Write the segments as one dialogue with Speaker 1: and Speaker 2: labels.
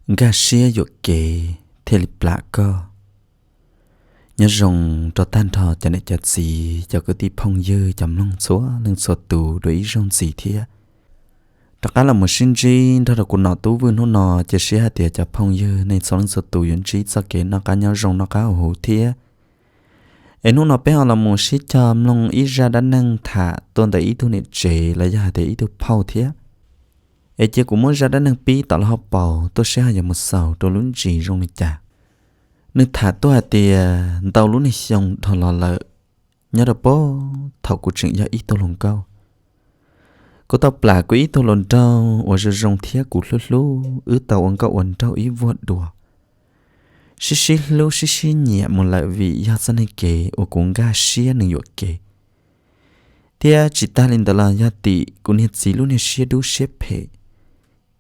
Speaker 1: Gà xia dụ kê thê lịp lạ cơ. Nhớ rồng cho tan thọ cho này chặt gì cho cứ tí phong dư chầm lông xóa nâng xóa tù đối ý rong gì thế. Tất cả là một sinh trí đó là của nó tú vươn hôn nó chỉ xia hạt tiệt cho phong dư nên xóa nâng xóa tù yun trí cho kê nó cá nhớ rồng nó cá hổ thế. Em hôn nó bé họ là một sĩ chầm lông ý ra đã nâng thả tôn tại ý thu nệ chế là do hạt tiệt ý thu phao thế. Ê chế cũng muốn ra đã nâng bí tạo là họ bầu tôi sẽ hãy một sầu tôi luôn gì rong này chả. Nếu thả tôi hạt tiệt tao luôn này xong thọ lò lợ. Nhớ được bố thọ của chuyện do ý tôi lồng câu. Cô tao plà của ý tôi lồng trâu ở rồi rong thiết của lú lú ứ tàu ông cậu ẩn trâu ý vượt đùa. Xí xí lú xí xí nhẹ một lại vì do dân này kể ở cũng gà xía nâng dụ kể. Thế chỉ ta lên đó là do tị cũng hiện xí luôn này xía đu xếp hệ.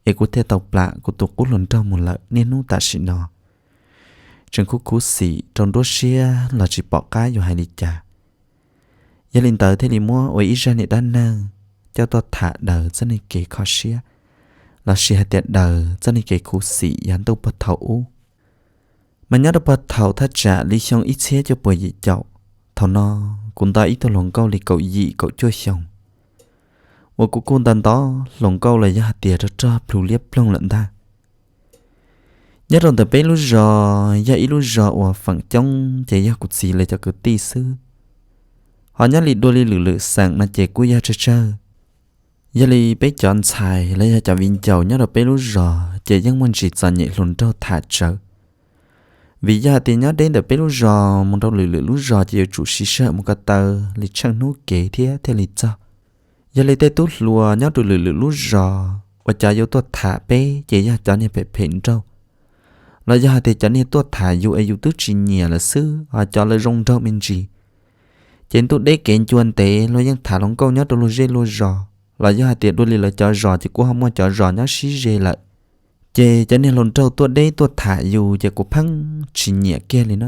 Speaker 1: Ê cô thế tàu plà của tôi cũng lồng trâu một lại nên nó ta xí nó. Trên khu cú xỉ trong đốt xía là chỉ bỏ cái vô hai lý trà. Gia linh tới thế thì mua ở ý ra này đan nâng cho tôi thả đờ cho nên kể khó xía. Là xía tiệt đờ cho nên kể khu xỉ dán tôi bật thấu. Mà nhớ được bật thấu thắt trả lý xong ít xía cho bồi dị chậu. Thấu nó cũng ta ít tôi lòng câu lý cậu dị cậu chua xong. Một cụ cung tàn đó lòng câu là gia tiệt ra cho bù liếp lông lận ta. Nhớ rồi từ bé lúc rồi, gia ý lúc rồi ởฝั่ng trong chạy gia cụt xì lại cho cứ tì sư. Họ nhớ lì đôi lì lử lử sẵn là chạy của gia chơi chơi. Gia lì bé chọn xài lấy gia cho viên chầu nhớ rồi bé lúc rồi, chạy dân môn chỉ chọn nhẹ lùn trâu thả trở. Vì gia thì nhớ đến từ bé lúc rồi, một đâu lử lử lúc rồi chỉ chủ xí sợ một cái tờ lì chăng nút kế thế lì cho. Gia lì tê tốt lùa nhớ rồi lử lử lúc rồi, và cha vô tôi thả bé chạy gia cho nhẹ bé phèn trâu. Là do thì cho nên tôi thả dù ai dù tức chỉ nhẹ là sư họ cho là rong rau mình gì trên tôi đấy kiện chuan tệ lo dân thả lòng câu nhớ tôi lo dê lo giò là do thì đôi li là cho giò thì cũng không muốn cho giò nhớ xí dê lại chê cho nên lòng trâu tôi đấy tôi thả dù chỉ của phăng chỉ nhẹ kia lên đó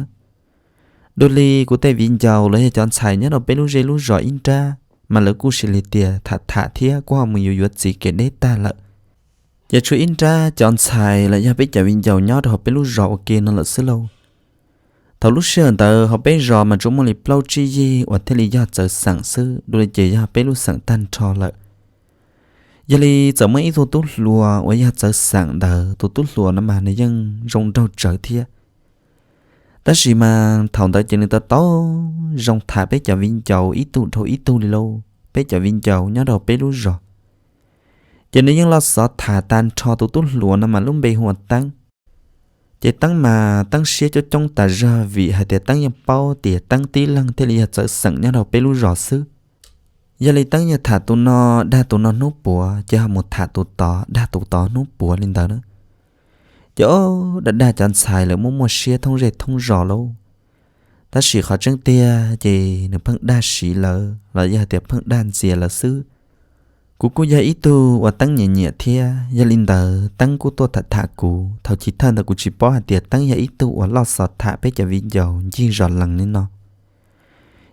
Speaker 1: đôi li của tay viên giàu lấy cho xài nhớ đâu bé lo dê lo giò in ra mà lỡ cú xì lì tiề thả thía qua mình nhiều yuột gì cái đấy ta lại. Giờ chú in ra chọn xài là do biết chả viên giàu nhớ được họ biết lúc rõ kia nó là xứ lâu. Thầu lúc xưa tờ họ biết rõ mà chúng mình lâu chi gì và thế lý do chờ sẵn sư đôi chỉ do biết lúc sẵn tan cho lợi. Giờ li giờ mấy thu tốt lùa và do chờ sẵn tờ thu tốt lùa nó mà này dân rong đâu trở thia. Tất gì mà thầu tờ chỉ nên tờ to rong thả biết chả viên giàu ít tu thôi ít tu đi lâu biết chả viên giàu nhớ đâu biết lúc rõ. Cho nên những lo sợ thả tan cho tụi tốt lúa nó mà lúc bề hoạt tăng. Chỉ tăng mà tăng xế cho trong tà ra vì hãy để tăng những bao để tăng tí lăng thế lý hạt sợ sẵn nhá đầu bê lưu rõ sư. Giờ lý tăng như thả tụi nó đa tụi nó nốt bùa chứ hả một thả tụi tỏ đa tụi tỏ nốt bùa lên đó nữa. Chỗ đã đa chọn xài là muốn mua xe thông rệt thông rõ lâu. Ta chỉ khó trăng tia chỉ nửa phân đa sĩ lỡ là giờ hãy phân đàn dìa là sư. Cú cô gia ý tu và tăng nhẹ nhẹ thia gia linh tờ tăng cú tôi thật thả cú thầu chỉ thân là cú chỉ bỏ hạt tiệt tăng gia ý tu và lo sợ thả bé cho viên dầu chi rõ lần nên nó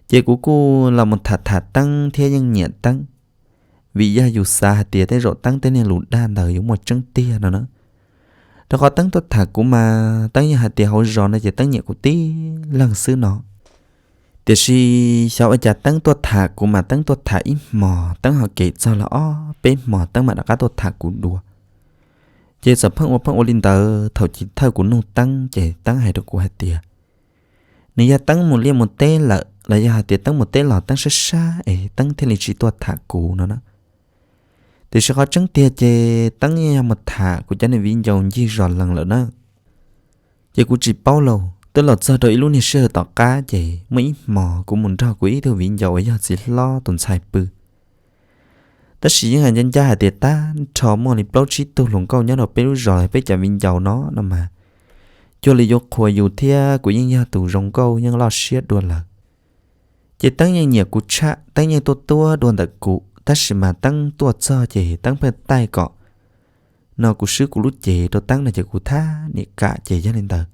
Speaker 1: chế của cô là một thả tăng thia nhưng nhẹ tăng vì gia dù xa hạt tiệt thấy rõ tăng tên này lụt đan đời giống một trắng tia nào nữa đó có tăng tôi thả cú mà tăng như hạt tiệt hậu rõ nó chỉ tăng nhẹ của tí lần xưa nó. Thì si sao ở chả tăng tôi thả của mà tăng tôi thả ít mò tăng họ kể sao là bên mò tăng mà đã cá tôi thả của đùa. Chế sập phăng ô linh tờ thầu chỉ thơ của nông tăng chế tăng hay được của hạt tiệt. Nếu gia tăng một liên một tê là gia hạt tiệt tăng một tê lọ tăng xa tăng thế là chỉ tôi thả của nó đó. Thì sẽ có trắng tiệt chế tăng như một thả của cha này viên dầu gì rõ lần nữa đó. Chế của chỉ bao lâu. Tức là giờ đợi luôn sơ tỏ cá vậy mấy mò cũng muốn ra quỹ theo viện dầu ấy chỉ lo tuần sai bự. Tất sĩ những hành dân gia hạt tiệt ta cho mò thì bao chí tôi lồng câu nhớ được bé rồi bé trả viện dầu nó mà cho lý do khỏe dù thia của những gia tù rồng câu nhưng lo xiết đua là chỉ tăng những nhiệt của cha tăng những tua đuôn đặc cụ tất sĩ mà tăng tua cho chỉ tăng bên tay cọ nó của sứ của lút chỉ tôi tăng là chỉ của tha nị cả chỉ gia đình tờ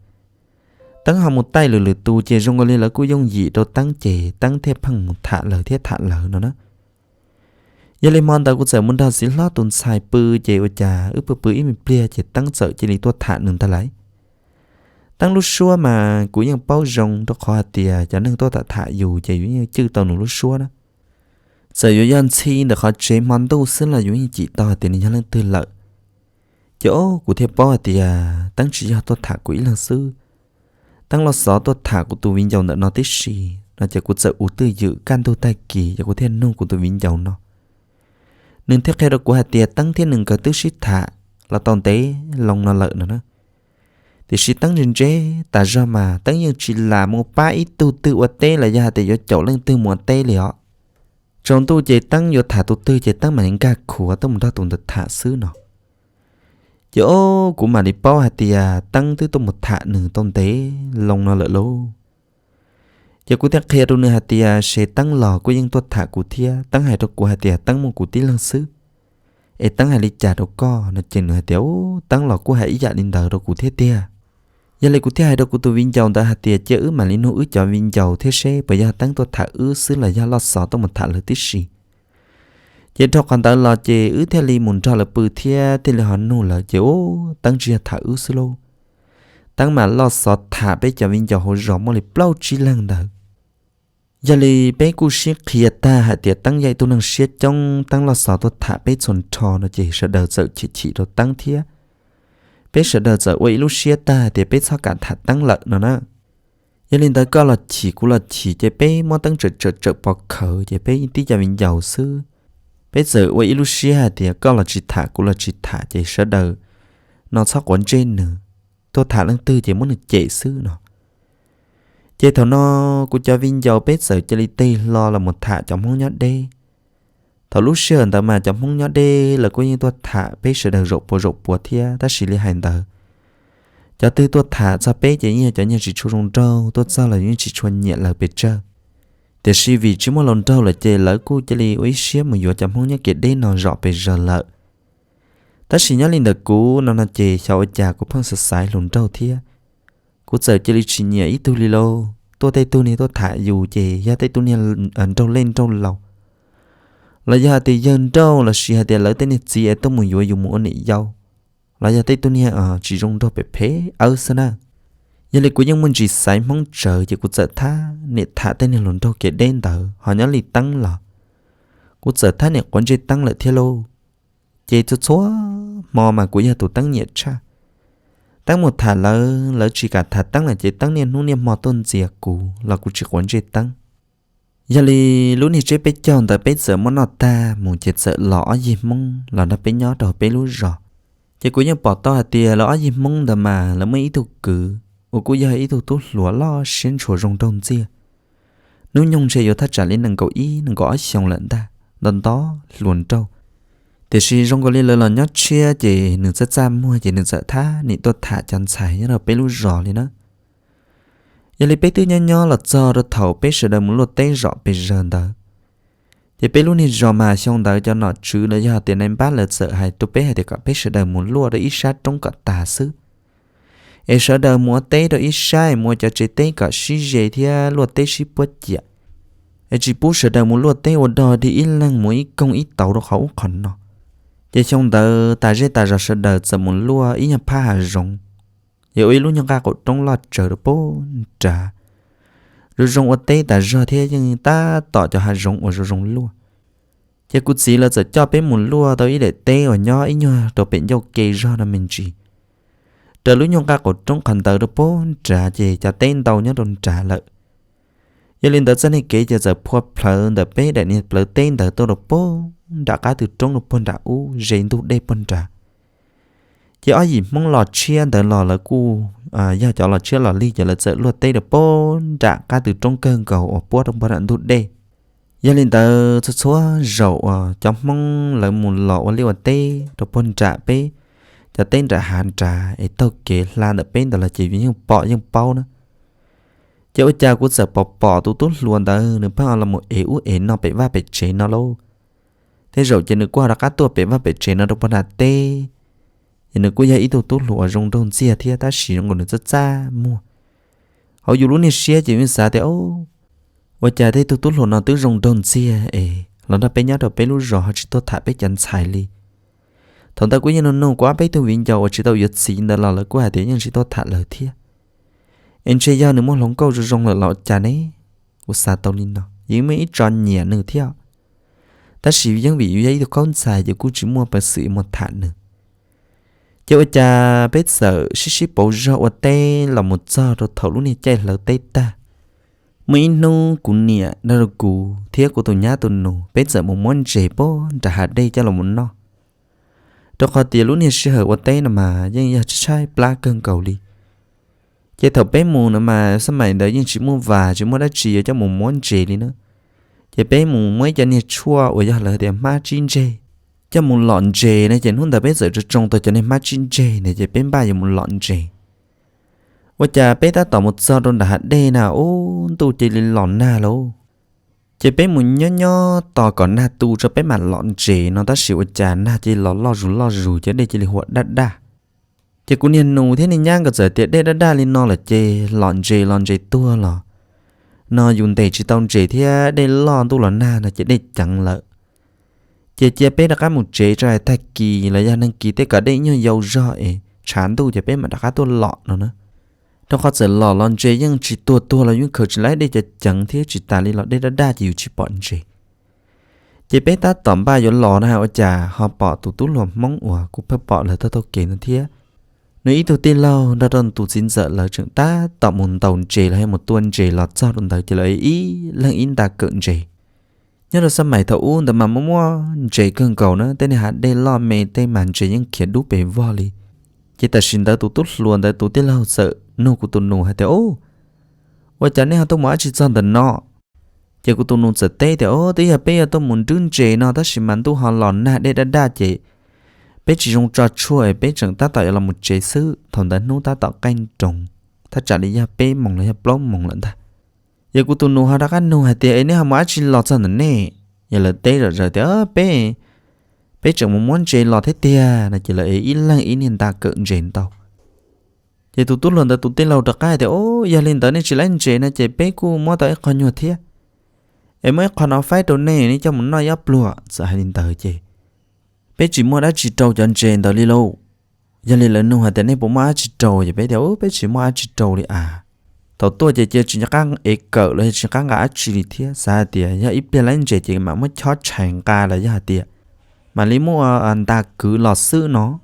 Speaker 1: tăng họ một tay lử tu chè rong lên là cú dùng gì đâu tăng chè tăng thêm bằng một thả lở thiết thả lở nữa đó giờ lên mòn tao cũng sợ muốn đào xí lót tuần xài bự chế ở trà ướp bự ý mình bia chế tăng sợ chế lý tua thả nương ta lấy tăng lúc xua mà cũngยังbao rong đó khó tiề cho nên tôi thả dù chế như chư tàu nụ lúc xua đó giờ yếu dân chi được họ chế món đâu xứ là yếu như chỉ to thì nên lên tư lợi chỗ của thế bao tiề tăng chỉ cho tôi thả quỹ là sư tăng lo xó tôi thả của tụi vinh dầu nợ nó tí xì nó chỉ của sợ ủ tư dự can tôi tay kỳ cho của thiên nông của tụi vinh dầu nó nên theo cái đó của hạt tiệt tăng thiên nâng cờ tứ xít thả là toàn tế lòng nó lợi nữa thì xít tăng trên chế ta ra mà tăng như chỉ là một ba ít tu tự ở tê là do hạt tiệt do chỗ lên từ một tê liền trong tu chế tăng do thả tu tư chế tăng mà những ca khổ tôi muốn ra tụng được thả xứ nó chỗ của mà đi bao hạt tiệt tăng từ tôi một thả nửa toàn tế lòng nó lợi lâu giờ cụ thể khi rồi nửa hạt tiệt sẽ tăng lò của những tuột thả cụ thia tăng hai độc của hạt tiệt tăng một cụ tí lăng xứ e tăng hai lít trà độc co nó trên nửa hạt tiệt tăng lò của hai dạ linh đờ độc cụ thế tia giờ lấy cụ thể hai độc của tụi vinh dầu đã hạt tiệt chữ mà linh ứ cho vinh dầu thế xe bởi giờ tăng tuột thả ứ xứ là do lót sọ tôi một thả lửa tí xì giờ cho còn tăng lò chè ứ theo li muốn cho là bự thia thì là họ nô là chè tăng chia thả ứ xứ lô tăng mà lót sọ thả bây giờ vinh dầu họ rõ mà lấy bao chi lăng đờ giờ li bé cú siết kia ta hạt tiệt tăng dây tu năng siết trong tăng lo sọ tôi thả bé chồn trò nó chỉ sợ đờ sợ chỉ đồ tăng thía bé sợ đờ sợ quay lúc siết ta thì bé sao cả thả tăng lợn nó nè giờ linh tới coi là chỉ cú là chỉ cho bé mò tăng trợ bọc khờ cho bé tí cho mình giàu sư bé sợ quay lúc siết thì coi là chỉ thả cú là chỉ thả chỉ sợ đờ nó sao quấn trên nữa tôi thả lăng tư chỉ muốn được chạy sư nó chế thầu nó của cho vinh dầu bết sợ cho li tê lo là một thả trong hông nhót đê thầu lúc xưa người ta mà trong hông nhót đê là có những tôi thả bết sợ đờ rộp bùa thia ta xì li hành tờ cho tư tôi thả cho bết chỉ như cho như chỉ chú rong trâu tôi sao là những chỉ chuồn nhẹ là bết trơ để xì vì chỉ một lần trâu là chế lỡ cô cho li uy xếp mà vừa trong hông nhót kia đê nó rọ bết giờ lợ ta xì nhớ linh đợt cũ nó là chế cháu cha của phong sợ sải lần trâu thia cú sợ chơi li chỉ nhảy tu li lô tôi tay tu này tôi thả dù chè ra tay tu này ẩn trâu lên trâu lầu là giờ thì dân trâu là xì hạt tiền lỡ tên này chỉ ở tôi muốn dùng một nị dâu là giờ tay tu này chỉ dùng đâu bị phế ở sao na giờ lịch của dân mình chỉ sai mong chờ chỉ cú sợ tha nị thả tên này lần trâu kia đen tờ họ nhớ li tăng là cú sợ tha nị quan chơi tăng lại theo lô chè cho số mò mà của giờ tụ tăng nhiệt cha tăng một thả lỡ chỉ cả thả tăng là chỉ tăng nên nung niệm mò tôn dìa cũ là cũng chỉ quấn chỉ tăng giờ li lúc này chế bé chọn tại bé sợ món nọ ta muốn chết sợ lõ gì mong là nó bé nhó đầu bé lú rò chỉ cũng như bỏ to hạt tiền lõ gì mong đờ mà là mấy ý tục cử ô cũng giờ ý tục tốt lúa lo xin chỗ rong đông dìa nếu nhung sẽ vô thắt trả lên nâng cầu ý nâng gõ xong lận ta đần to luồn trâu thì khi trong cái lời là nhát chia chỉ nửa rất chăm mua chỉ nửa sợ tha nị tôi thả chăn xài như là bé lú rò lên đó giờ lấy bé tư nho là cho nó thầu bé sợ đầm muốn lột tay rọ bé rờn đó thì bé lú nị rò mà xong đó cho nó chứ là do tiền em bắt là sợ hay tôi bé hay thì cả bé sợ đầm muốn lua đó ít sát trong cả tà sư em sợ đầm muốn tay đó ít sai mua cho chị tay cả xí dễ thì lột tay xí bớt chả em chỉ bút sợ đầm muốn lột tay ở đó thì ít lăng muốn ít công ít tàu đó khẩu khẩn nó giờ trong tờ ta ra sợ đờ sợ muốn lua ý nhà pha hà rong giờ ý luôn những cái cột trong lọt chờ được bố trả rồi rong ở tây ta ra thế nhưng ta tỏ cho hà rong ở rồi rong lua giờ cút xí là sợ cho bé muốn lua tao ý để tây ở nhỏ ý nhỏ tao bị dâu kê ra là mình chỉ chờ lúc những cái cột trong khẩn tờ được bố trả về cho tên tàu nhớ đồn trả lợi giờ lên tờ dân này kể giờ phua phở tờ bé đại niệm phở tên tờ tôi được bố đã cá từ trong một phần đã u rèn tu đây phần trả chỉ ở gì mong lọt chia đỡ lò là cu giờ cho lọt chia lọt ly giờ là sợ luật tây được bố đã cá từ trong cơn cầu ở bố trong phần đạn tu đây giờ lên tờ số rậu trong mong là một lọ liu tây được phần trả bé cho tên trả hạn trả ấy tao kể là được bên đó là chỉ vì những bỏ những bao nữa cháu cha của sợ bỏ tu tốt luôn đó nữa bao là một ế nó bị va bị chế nó lâu thế rồi chỉ nước qua đã cá tua bị va bị chế nó đâu bao tê chỉ nước qua ý tu tốt lụa rong đông xia thì ta sử dụng còn được rất xa mua họ dù lúc này xia chỉ biết sao thế ô và cha thấy tu tốt lụa nó tứ rong đông xia lần đó bé nhớ đầu bé lúc rõ họ chỉ tốt thả bé chân xài li thằng ta cũng như nó quá bé tôi viên giàu chỉ tao giật xịn đó là của hai tiếng nhưng chỉ tốt thả lời thiệt em chơi giao nữa muốn lồng câu rồi rong là lọ trà đấy của sa tao linh đó những mấy tròn nhẹ nữa theo ta chỉ những vị giấy được con xài giờ cũng chỉ mua bác sĩ một thả nữa cho cha bé sợ xí bộ rau ở tê là một giờ rồi thầu lúc này chạy lỡ tê ta mấy nô cũng nhẹ đó là cụ thiết của tôi nhá tôi nô bé sợ một món rẻ bó trả hạt đây cho là một no đó khó tiền lúc này sẽ hở ở tê mà nhưng giờ sai pla cơn cầu đi chơi thầu bé mù nữa mà sao mày đấy nhưng chỉ mua và chỉ mua đã chỉ cho một món rẻ đi nữa chơi bé mù mới cho nên chua ở giờ là để ma chín rẻ cho một lọn rẻ này chỉ không đã bé giờ cho trong tôi cho nên ma chín rẻ này chơi bé ba giờ một lọn rẻว่าจะเป๊ะตาต่อหมดซอโดนด่าเดน่ะโอ้ตูจะลินหลอนหน้าแล้วจะเป๊ะหมุนย่อๆต่อก่อนหน้าตูจะเป๊ะมันหลอนเจนอนตาสิว่าจะหน้าจะหลอนล่อรูจะได้จะลิหัวด้าจะกูเนี่ยหนูที่ในย่างก็จะเตะได้ด้าลินนอละเจหลอนเจตัวหรอนอยุนเตจิตองเจที่ได้หลอนตัวหลอนหน้าน่ะจะได้จังละจะเป๊ะดักหมุนเจใจตะกี้แล้วยังนั่งกี้เตะก็ได้ย่อยาวจ่อฉันตูจะเป๊ะมันดักตัวหลอนเนาะถ้าเขาจะหล่อลอนเจยังจีตัวเรายุ่งเขินไล่ได้จะจังที่จิตตาลีเราได้ด้าอยู่จีปอนเจเจเป้ตาต่อมบ้าย้อนหล่อนะฮะว่าจ่าฮอปอตุ้หลวมมองอัวกูเพิ่มปอเลยตัวเก่งนั่นเทียในอีตัวตีเราได้โดนตุสินเสร็จเลยจึงตาต่อมุนตอนเจเลยให้หมดตัวเจหลอดเจ้าโดนเตยจะเลยอีเรื่องอินตาเกินเจnhớ làสมัยเท่าอุ้นแต่มามั่วเจเกินเก่านะแต่ในหาได้ล่อเมย์ได้มันเจยังเขียนดูเป็นวอลลีเจแต่สินได้ตุ้ล้วนได้ตุ้ตีเราเสนูกูตุนูให้แต่โอ้ว่าจะเนี่ยตัวหมาจีจันแต่นอเจ้ากูตุนูจะเตะแต่โอ้ที่ฮะเป้ตัวมุนดึงเจนอถ้าสิมันตัวหอนหลอนหน้าได้ด้าเจเป้จีจงจัดช่วยเป้จังตาต่อยเราหมดเจซื้อถอนแต่นู้ตาต่อกันจงถ้าจัดได้ยาเป้มองเลยยาปล้อมมองเลยท่าเจ้ากูตุนูหาดักนูให้แต่ไอ้เนี่ยหมาจีหลอดจันแต่เน่อย่าเลยเตะเลยแต่เป้จังมุมม้วนเจหลอดเทียน่ะจะเลยอีหลังอีเนี่ยตาเกินเจนเต่าgiờ tụi lần tụi tên lâu đặc cái thì ô giờ lên tới nên chỉ lấy chế này chế bé cu mua tới con nhiều thế em mới còn nó phải đồ này nên cho muốn nói áp lụa sợ hai lên tới chế bé chỉ mua đã chỉ trâu cho anh chế tới đi lâu giờ lên lần nữa thì này bố má chỉ trâu thì bé thì ô bé chỉ mua chỉ trâu đi à tao tôi chế chỉ căng ế cỡเลยchỉ căng gã chỉ đi thế sao thì giờ ít tiền lấy chế chỉ mà mới chót chèn ca là giờ thì mà lấy mua anh ta cứ lọt sư nó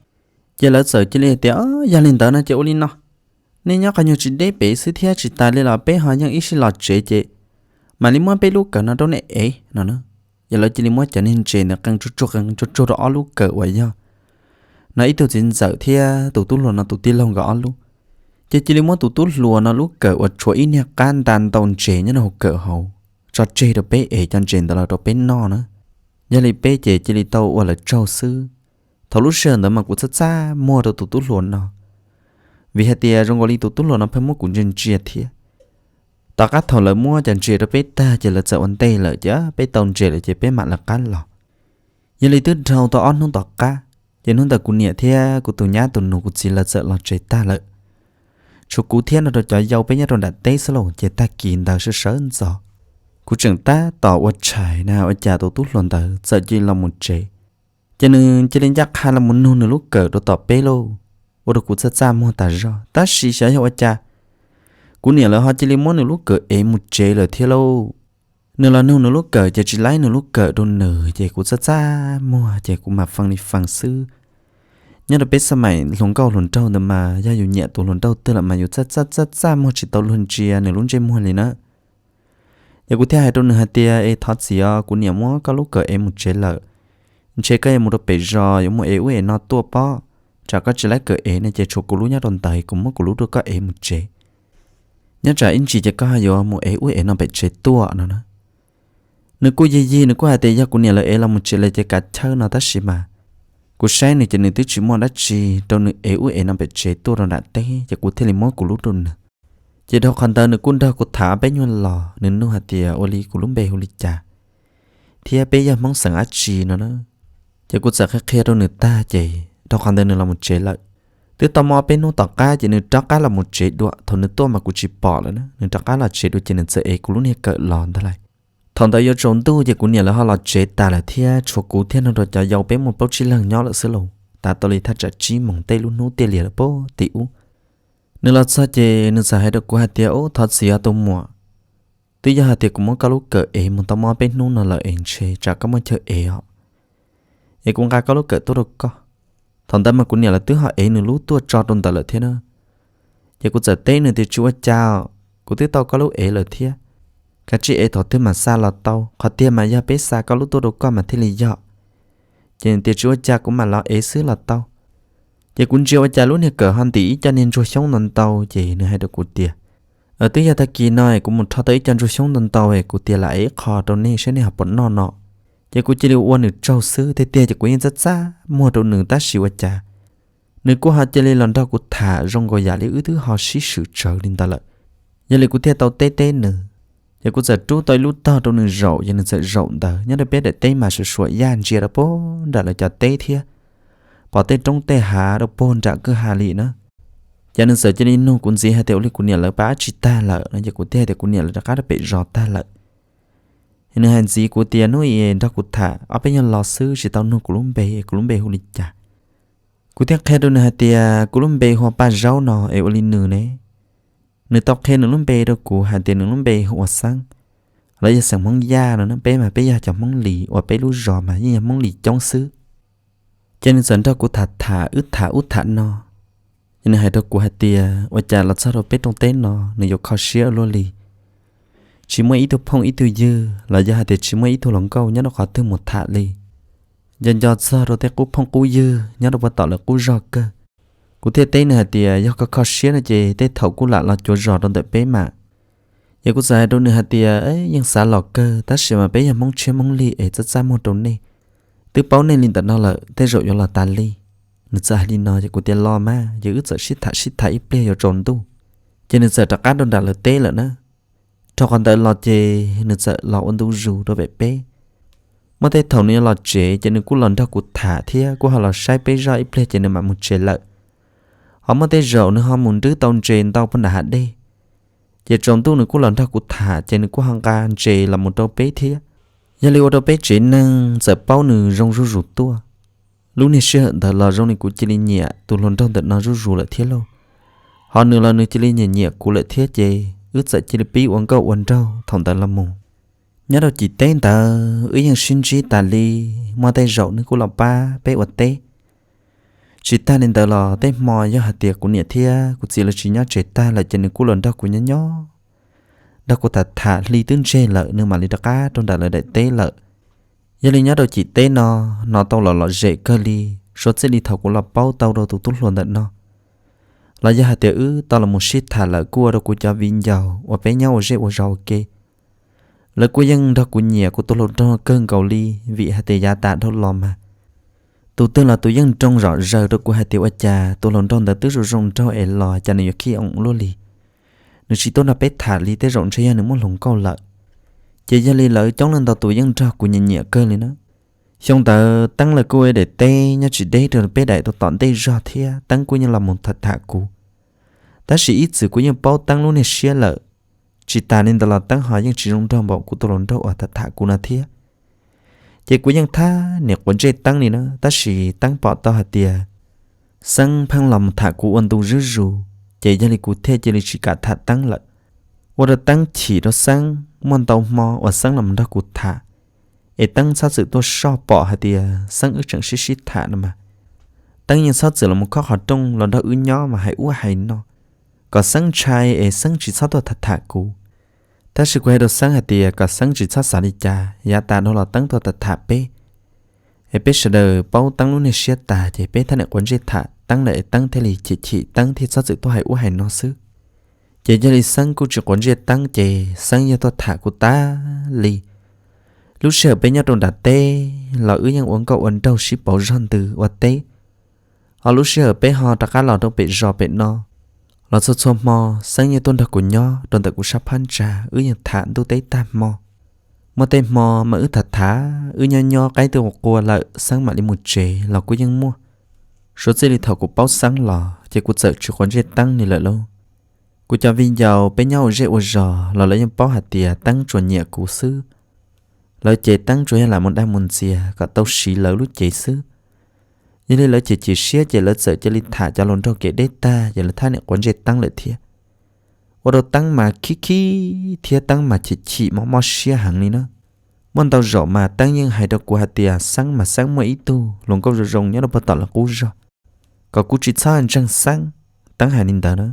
Speaker 1: giờ lỡ sợ chỉ lấy tiền giờ lên tới nó chế ô linh nó nên nhớ cái nhiều chuyện đấy bé xứ thế chỉ ta lên là bé họ những ít xin lọt chế mà lý mua bé lúc cỡ nó đâu này ấy nó nữa giờ lấy chỉ lý mua cho nên chế nó căng chút đó lúc cỡ vậy nhá nó ít tụi chuyện sợ thế tụi luôn nó tụi tiên lòng gõ luôn chỉ lý mua tụi luôn nó lúc cỡ ở chỗ ít nè can tàn tồn chế như nó cỡ hậu cho chế được bé ấy cho chế đó là đó bé no nữa giờ lý bé chế chỉ lý tàu ở là trâu sư thầu lúc sơn đó mà cũng rất xa mua được tụi luôn nó vì hai tia trong gọi tụi lo nó phải mua cũng chân chia thiệt, tất cả thầu lợi mua chân chia đó bé ta chỉ là sợ vấn đề lợi chứ bé tông chia là chỉ bé mặt là cán lọ, giờ lấy từ đầu tao ăn không tao cá, giờ nó tao cũng nhẹ thiệt, cũng tụi nhá tụi nụ cũng chỉ là sợ lo chơi ta lợi, chỗ cú thiệt nó cho giàu bé nhá rồi đặt tê sơ lồng chơi ta kín tao sẽ sớm giờ, cú chừng ta tao ở trái nào ở nhà tụi luôn tao sợ chỉ là một chơi, cho nên chỉ lên chắc hai là muốn nôn lúc cỡ đó tao bé luôn. 我都估测咋么打热，但是想想我家，古年了哈，这里么那路个哎木接了天喽，那了那路个就只来那路个都nở，这估测咋么，这估嘛放你放肆，nhớ được biết sao mày lồng câu lồng trâu nữa mà, gia dù nhẹ tụ lồng trâu tức là mà dù cha mua chỉ tàu lồng chia nửa lồng chơi mua liền nữa, giờ估theo hai đôi nửa hai tia ấy thoát gì à,估niệm mua có lúc cỡ em một chế lợ, chế cái em một đôi bể giò, giống một ấy nó tua po. Chả có chỉ lấy cỡ ế này chơi chụp cú lú nhá đòn tay cũng mất cú lú được có ế một chế nhá trả in chỉ cho có hai giờ một ế nó bị chế tua nó nữa nếu cô gì nếu cô hai tay ra cô nhà là ế là một chế lấy chơi cả chơi nó ta xí mà cô sáng này chỉ nên tới chỉ mua đã chi đâu nữa ế nó bị chế tua rồi đã té cho cô thêm món cú lú đun nữa chỉ đâu còn tao nữa cô đâu cô thả bé nhuận lò nên nó hai tay oli cú lú bê oli chả thì bé giờ mong sẵn ác chi nó nữa cho cô sợ khé đâu nữa ta chị đâu còn đây nữa là một chế lợi, từ tao mò bên nô tao cá chỉ nên trắc cá là một chế đũa, thôi nữa tôi mà cũng chỉ bỏ rồi nữa, nên trắc cá là chế đũa chỉ nên sợ ấy cũng lúc này cỡ lòn thế này, thằng ta yêu trốn tu thì cũng nhớ là họ là chế ta là thia chùa cũ thiên nó rồi cho giàu bé một bao chi lần nhỏ là xứ lầu ta tôi lấy thắt chặt chi mỏng tây luôn nấu tiền liền là bố tiểu nếu là sao chế nếu sao hay được của hạt tiêu thật sự là tôi mua tuy giờ hạt tiêu cũng muốn có lúc cỡ em một tao mua bên nông nó là em chế chả có muốn chơi em họ em cũng có lúc cỡ tôi được co thằng ta mà cũng nhớ là tứ họ em nữa lúc tôi cho đồn ta là thế nữa giờ cũng giờ tây nữa thì chúa chào cũng tứ tao có lúc em là thế các chị ấy thọ thứ mà xa là tao họ tiền mà do bé xa có lúc tôi đâu có mà thế lý do cho nên tiền chúa cha cũng mà lo ấy xứ là tao giờ cũng chiều cha lúc này cỡ hơn tỷ cho nên chúa sống nон tao chỉ nữa hay được của tiền ở tới giờ ta kỳ nói cũng một thọ tới cho chúa sống non tao ấy của tiền là ấy khó đâu nên sẽ nên học bổn nọ nọ giờ cũng chỉ lưu uốn được trâu xứ thế tiền chỉ cũng yên rất xa mua đồ nương ta xíu cha nếu của họ chỉ lên lần đó của thả rong gọi giả lấy ứ thứ họ xí sự trở lên ta lại giờ lấy của tiền tao tê tê nữa giờ cũng giờ chú tôi lúc tao đâu nương rậu giờ nương sợ rộng tờ nhớ được biết để tê mà sự sủa gian chia đó bố đã là cho tê thia bỏ tê trong tê hà đâu bôn trả cứ hà lì nữa giờ nương sợ cho nên nô cũng gì hay tiểu lịch cũng nhớ là bá chỉ ta lợ nó giờ cũng tê thì cũng nhớ là các bị rò ta lợ nên hành gì của tiền nói yên đó cũng thả ở bên nhà lò sư chỉ tao nô cũng lúng bê hồ lịch chả của tiếc khe đâu nè tiền cũng lúng bê hoa ba rau nọ ở linh nửa này nửa tóc khe nửa lúng bê đâu của hạt tiền nửa lúng bê hoa sang lấy giờ sang món da nữa nó bé mà bé da chọn món lì hoặc bé lú rò mà như món lì trong xứ cho nên dẫn đó của thả ướt thả no cho nên hai đó của hạt tiền và chả là sao rồi bé trong tết no nửa dục khó xía luôn lì chỉ mấy ít thôi phong ít thôi dư là do hạt tiền chỉ mấy ít thôi lòng câu nhớ nó khó thêm một thả lì dần dần sao rồi tết của phong cú dư nhớ nó bắt tỏ là cú rò cơ của tết tết này thì do có khó xía là gì tết thầu cú lạ là chỗ rò trong tết bé mà giờ cũng dài đôi nửa hạt tiền ấy nhưng xả lọ cơ ta sẽ mà bây giờ mong chơi mong ly ấy rất xa một đồn này từ bao nên linh tận nó là thế rồi là tàn ly nửa giờ đi nói thì của tiền lo mà giờ ước sợ shit thả ít play ở tròn tu cho nên giờ tất cả đồn đã là tê了nữa cho con tới lo chê nửa giờ lo ôn tu rù đôi bé bé mà thế thầu này lo chê cho nên cũng lần đó của thả thia của họ là sai bé ra ít play cho nên mà một chê lợi họ mà thế rồi nữa họ muốn đứa tao trên tao vẫn đã hạt đi giờ trong tu nữa cũng lần thao cũng thả trên nữa cũng hàng ca chế là một đầu bé thế giờ liệu đầu bé chế năng giờ bao nữa rong rú tua lúc này sẽ hận thật là rong này cũng chỉ lên nhẹ tu lần trong tận nó rú lại thế lâu họ nữa là nữa chỉ lên nhẹ cũng lại thế chế ước sợ chỉ là bí uống câu uống trâu thòng ta làm mù nhớ đâu chỉ tên ta ước yang xin trí ta li mà tay rậu nữa cũng là ba bé uất té chỉ ta nên tờ lò tết mò do hạt tiệc của nhiệt thia của chỉ là chỉ nhớ trẻ ta là chân của lần đó của nhớ đó của ta thả ly tương chê lợi nhưng mà ly đặc cá trong đại lợi đại tế lợi giờ ly nhớ đâu chỉ tế nó tao là dễ cơ ly số sẽ ly thầu của là bao tao đâu tụt luôn tận nó là do hạt tiệc tao là một shit thả lợi cua đâu của cho vinh giàu và bé nhau dễ và giàu kê lợi của dân đó của nhẹ của tôi lột đó cơn cầu ly vị hạt tiệc giá tạ đâu lò mà tụi tôi là tụi dân trong rõ rờ được của hai tiểu cha tôi lần trong đã tứ rồi rong cho ai lò cho nên khi ông luôn lì nếu chỉ tôi là bé thả lì tới rộng chơi nữa muốn lồng câu lợi chỉ cho lì lợi chống lên tàu tụi dân cho của nhẹ cơ lên đó xong tờ tăng là cô ấy để tê nhá chỉ đây rồi bé đại tôi tọn tê rõ thia tăng cô như là một thật thả cụ ta chỉ ít sự của những bao tăng luôn này xia lợi chỉ ta nên tao là tăng hỏi những chỉ trong trong bộ của tôi lần đâu ở thật thả cụ là thia chỉ của những tha nè quấn dây tăng này nữa ta chỉ tăng bỏ tao hạt tiền sang phăng lòng thả của ôn tu rứ rù chỉ cho lịch cụ thể chỉ lịch chỉ cả thả tăng lại và được tăng chỉ đó sang mòn tàu mò và sang làm đó cụ thả để tăng sát sự tôi so bỏ hạt tiền sang ước chẳng xí thả nữa mà tăng những sát sự là một khó hoạt trong lần đó ứ nhỏ mà hãy ú hay nó còn sang trai để sang chỉ sát tôi thả cụ ta sẽ quay được sang hạt tiền cả sang chỉ sát xả đi cha giá ta đó là tăng tôi thả bé hệ bé sẽ đời bao tăng luôn này xia ta thì bé thân này quấn dây thả tăng lại tăng thế lì chỉ tăng thì sát sự tôi hãy u hay nó xứ chỉ cho lì sang cô chỉ quấn dây tăng chỉ sang như tôi thả của ta lì lúc sợ bé nhau đồng đặt tê là ứ yang uống cậu uống đâu ship bảo răn từ và tê họ lúc sợ bé họ đặt cá lò đâu bị rò bị no là số số mò sang như tôn đặc của nhau tôn đặc của sắp han trà ứ yang thản tôi tế tam mò mà tên mò mà ứ thật thả ứ nho cái từ một cua lợi sang mà đi một chế là củaยังmua số dây đi thầu của báo sáng lò chỉ của sợ chỉ còn dây tăng này lợi lâu của cho viên giàu bé nhau dễ ô giò là lấy những báo hạt tiền tăng chuẩn nhẹ của sư lỡ chế tăng rồi là một đam một gì có tao xí lỡ lúc chế xứ như đây lỡ chế chỉ xía chế lỡ sợ chế li thả cho lon trong cái data giờ là thay này quấn chế tăng lại thiệt ở đâu tăng mà khí thiệt tăng mà chỉ mò xía hàng này nữa muốn tao rõ mà tăng nhưng hay đâu của hạt tiền sáng mà sáng mấy ít tu luôn có rồi rồng nhớ đâu bắt tao là cú rồi có cú chỉ sao anh trăng sáng tăng hai nín đó nữa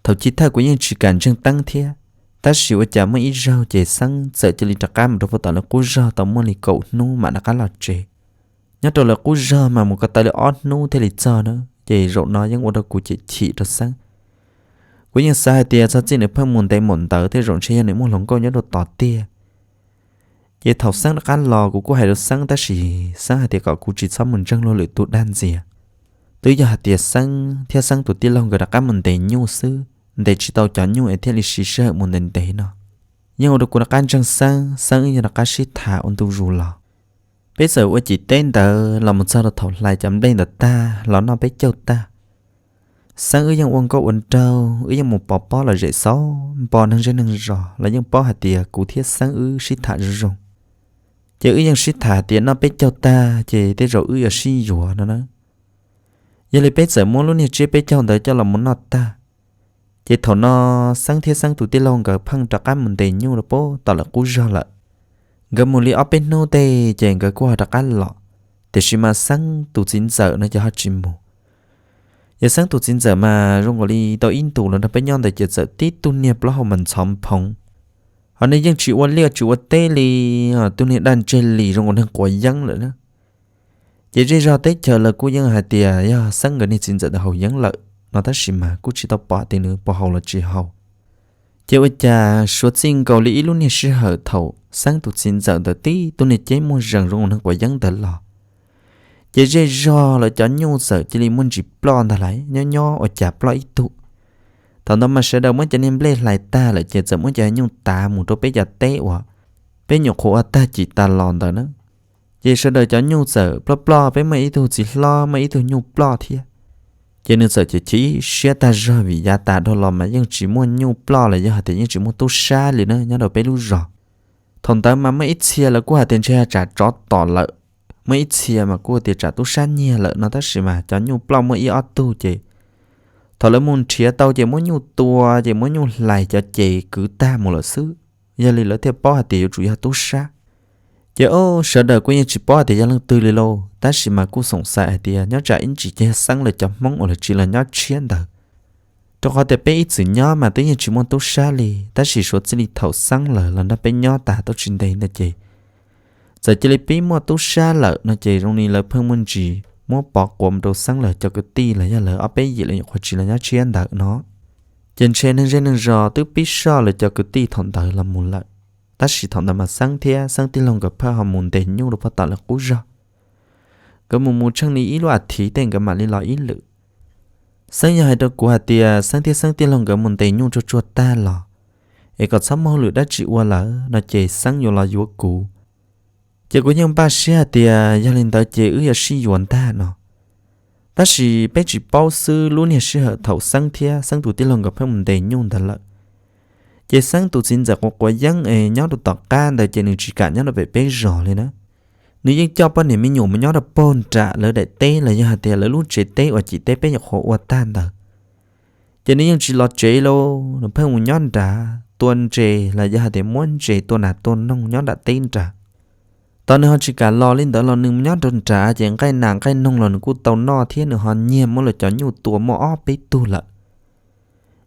Speaker 1: thầu chỉ thay của những chỉ cần trăng tăng thiệt ta xíu chả mấy ít rau chế sáng sợ cho li trạc cam đâu bắt tao là cú rồi tao muốn li cậu nu mà nó cá lọt chế nhớ đâu là cú giờ mà một cái tay là ót nu thế là cho nữa vậy rộn nói những đồ của chị đó sáng của những sai tiền sao chỉ để phân mồn tay mồn tớ thế rộn xe này muốn lòng coi nhớ đồ tỏ tia vậy thầu sáng nó cá lò của cô hay đồ sáng ta chỉ sáng hai tiền cọ của chị sao mình trăng lo lưỡi tụt đan gì tới giờ hai tiền sáng theo sáng tụt tiền lòng người đặt cá mình để nhu sư để chỉ tàu chọn nhu ở theo lịch sử sơ một nền để nó nhưng đồ của đặt cá trăng sáng như đặt cá shit thả ôn tu rù lò bây giờ ở chỉ tên tờ là một sao được thầu lại chấm đây là ta là nó bé châu ta sáng ở những quân có quân trâu ở những một bò là dễ xấu bò nâng trên nâng rò là những bò hạt tiền cụ thiết sáng ở shit thả rồi chỉ ở những shit thả tiền nó bé châu ta chỉ tới rồi ở shit rùa nó nữa giờ lấy bé giờ muốn luôn như chế bé châu tới cho là muốn nó ta chỉ thầu nó sáng thiết sáng tụi tiên long cả phăng trạc cá mình tiền nhiêu là bố tao là cú rò lại gần một ly open nô tê chèn cái qua đặc ăn lọ để xí mà sáng tụ 9 giờ nó cho họ chim mù giờ sáng tụ 9 giờ mà rong ly tao in tụ là nó phải nhon để chờ giờ tít tu niệm lo mình xóm phong họ này dân chịu quan liệt chịu tê li tu niệm đàn trên li rong còn của dân nữa nữa giờ đi ra tết chờ là cô dân hạt tiền ya sáng gần đi 9 giờ là hậu dân lợi nó ta xí mà cô chỉ tao bỏ tiền nữa bỏ hậu là chỉ hậu giờ bây giờ số tiền cầu lý luôn như sự hở thầu sáng tụt xin giờ tới tí tôi này chế mua rừng rong nó quả dân tới lò chế dễ do là cho nhau sợ chỉ li muốn chỉ plon ta lại nhỏ ở chả plon ít tụ thằng đó mà sẽ đâu mới cho nên lên lại ta là chế giờ muốn cho nhau ta một đôi bé già té quá bé nhục khổ ta chỉ ta lòn tới nữa chế sẽ đợi cho nhau sợ plon bé mấy tụ chỉ lo mấy tụ nhau plon thiệt cho nên sợ chỉ sẽ ta ra vì giá ta đó là mà nhưng chỉ muốn nhau plon là do hạt tiền chỉ muốn tu sa liền nữa nhớ đâu bé lúc rồi thằng ta mà mấy ít xe là của tiền xe trả chó tỏ lợ mấy ít xe mà của tiền trả tu san nhẹ lợ nó ta chỉ mà cho nhu plong mấy ít tu chị thằng lấy môn chia tao chỉ muốn nhu tua chỉ muốn nhu lại cho chị cứ ta một lợ xứ giờ lì lỡ theo bỏ tiền chủ yếu tu sa chị ô sợ đời của những chỉ bỏ tiền cho lần tư lì lô ta chỉ mà của sống sai tiền nhớ trả in chỉ che sáng là cho mong là chỉ là nhớ chiến đời cho họ để bé ít sự nhỏ mà tới như chỉ muốn tốt xa li ta chỉ số chỉ li thầu sáng là nó bé nhỏ ta tốt trên đây là chị giờ chỉ li bé mua tốt xa lợ nó chị trong này là phân minh gì mua bỏ quầm đồ sáng lợ cho cái ti là nhà lợ ở bé gì là những khoản chỉ là nhá chiến đợi nó trên xe nên rò tức biết sao là cho cái ti thằng đợi là muốn lợ ta chỉ thằng mà sáng ti lòng gặp phải họ muốn để nhau được bắt đầu là cú rò cái một trang này ý loạt thì tên cái mà li lo ý lự sáng giờ hai đứa của hạt tiền sáng tiền lòng gỡ một tiền nhung cho chuột ta lò, ấy còn sắm máu lửa đã chịu qua lỡ nó chạy sáng vô là vô cụ, chỉ có những ba xe hạt tiền gia đình ta chạy ư si yuan ta nó, ta chỉ bé chỉ bao sư luôn nhà sư thầu sáng tụ tiền lòng gỡ phải một tiền nhung ta lợ, chạy sáng tụ xin giờ có quả dân ấy nhớ được tọt can để chạy những chỉ cả nhớ được về bé rò lên đó. Nếu như cho bọn này mới nhủ mà nhớ là bồn trả lỡ đại tế là do hạt tiền lỡ lúc chế tế và chỉ tế bé nhọc khổ và tan tờ cho nên chỉ lo chế lô nó phải một nhón trả tuần chế là do hạt tiền muốn chế tuần là tuần nông nhón đã tên trả tao nên họ chỉ cả lo lên đó lo nương nhón tuần trả chỉ cái nàng cái nông là của tàu no thế nữa họ nhiều mỗi lần cho nhu tua mỏ bé tu lợ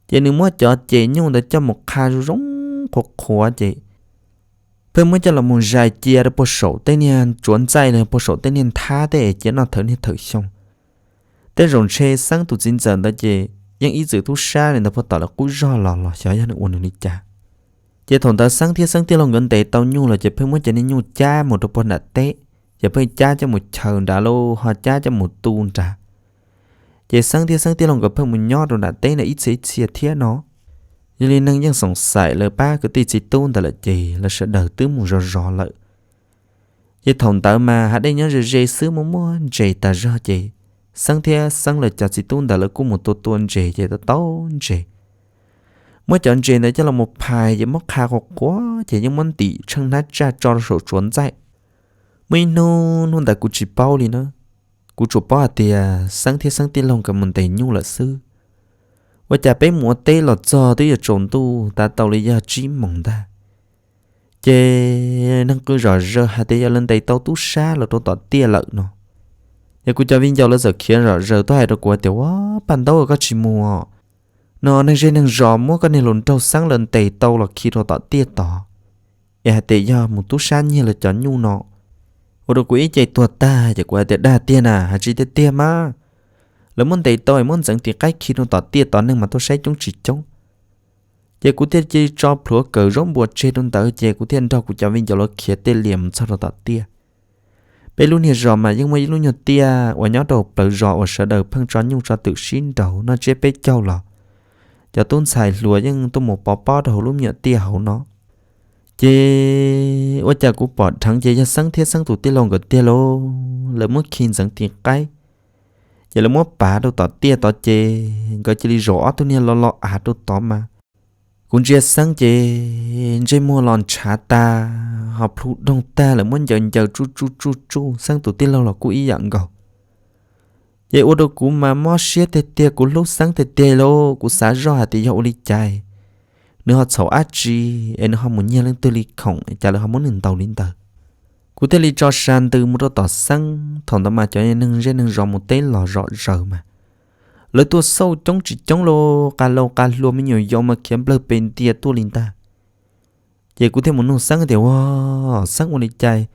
Speaker 1: cho nên mỗi cho chế nhu để cho một khai rống khổ chế phương mới cho là một dài chia được bộ sổ tên niên chuẩnใจlà bộ sổ tên niên tha để chỉ nó thở xong tên rồng xe sáng tụ chín giờ đó chị nhưng ý dự tu sa nên nó phải tạo là cú do lò xóa ra được uốn được đi cha chị thằng ta sáng tiết lòng gần tệ tao nhu là chị phương mới cho nên nhu cha một đôi đặt té chị phương cha cho một chờ đã lô họ cha cho một tu trả chị sáng tiết lòng gặp phương một nhót rồi đặt té là ít xịt thiết nó nên năng dân sống sải lời ba cứ tì chỉ tôn tại là gì là sẽ đầu tư một rò lợi vậy thằng tao mà hãy đây nhớ rồi dễ xứ mua dễ ta ra gì sáng lời cho chỉ tôn tại là cũng một tô tuôn dễ ta tao dễ mới chọn chuyện này cho là một bài chỉ móc khá hoặc quá chỉ những món tỷ chân nát ra cho sổ chuẩn dạy mới nô tại cụ chỉ bao đi nữa cụ chụp bao thì sáng thế lòng cả mình tẩy nhu là sư và chả bé mua tê lọt cho tới giờ trộn tu ta tàu lấy ra chỉ mỏng ta chê năng cứ rõ rơ hạt tê lên tay tàu tú xa là tôi tỏ tia lợn nó giờ cụ cho viên dầu là giờ kia rõ rơ tôi hay được của tiểu quá bàn tàu có chỉ mua nó năng dây năng rõ mua cái này lộn trâu sáng lên tay tàu là khi tôi tỏ tia tỏ hạt tê do một tú xa như là chọn nhu nọ và đồ quỷ chạy tuột ta chỉ qua đa tia à hạt chỉ tia mà lỡ muốn tay tôi muốn dẫn tiền cách khi nó tỏ tia tỏ nên mà tôi sẽ chống chỉ chống giờ cụ tiên chỉ cho phở cờ rong bùa chơi đôn tờ giờ cụ tiên cho cụ cho viên cho nó khía tê liềm sau đó tỏ tia bây lúc này rõ mà nhưng mà lúc nhiều tia và nhớ đầu bờ rõ và sợ đời phăng tròn nhung cho tự xin đầu nó chế bé châu lọ giờ tôn xài lúa nhưng tôi một bó đầu lúc nhiều tia hậu nó chế và giờ cụ bỏ thằng chế cho sáng tụ tia lòng của tia lô lỡ muốn khi dẫn tiền cái giờ là muốn bà đâu tỏ tia tỏ chế gọi chỉ đi rõ tôi nên lo đâu tỏ mà cũng chia sáng chế mua lon trả ta học phụ đông ta là muốn giờ chu sang tụ tiên lâu là cú ý dạng gầu vậy ô đâu cú mà mót xía tê cú lúc sáng tê lô cú xả rõ thì hậu đi chạy nếu họ xấu ác gì em họ muốn nhớ lên tư lý khổng chả là họ muốn lên tàu cú tê lý cho san từ một tỏ sáng thằng ta mà cho nên nâng rõ một tế lò rõ rờ mà lỡ tua sâu chống chỉ chống lô cá lô mới nhiều dòng mà kiếm bờ bên tia tua linh ta vậy cũng thêm một nụ sáng thì wow sáng một đi chạy